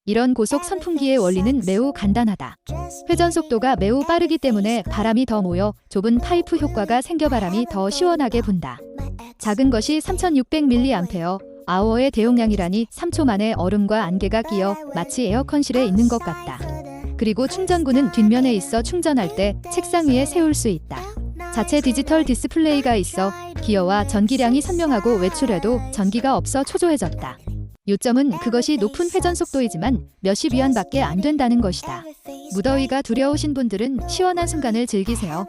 이런 고속 선풍기의 원리는 매우 간단하다. 회전 속도가 매우 빠르기 때문에 바람이 더 모여 좁은 파이프 효과가 생겨 바람이 더 시원하게 분다. 작은 것이 3600mAh, 의 대용량이라니 3초 만에 얼음과 안개가 끼어 마치 에어컨실에 있는 것 같다. 그리고 충전구는 뒷면에 있어 충전할 때 책상 위에 세울 수 있다. 자체 디지털 디스플레이가 있어 기어와 전기량이 선명하고 외출해도 전기가 없어 초조해졌다. 요점은 그것이 높은 회전 속도이지만 몇십 위안밖에 안 된다는 것이다. 무더위가 두려우신 분들은 시원한 순간을 즐기세요.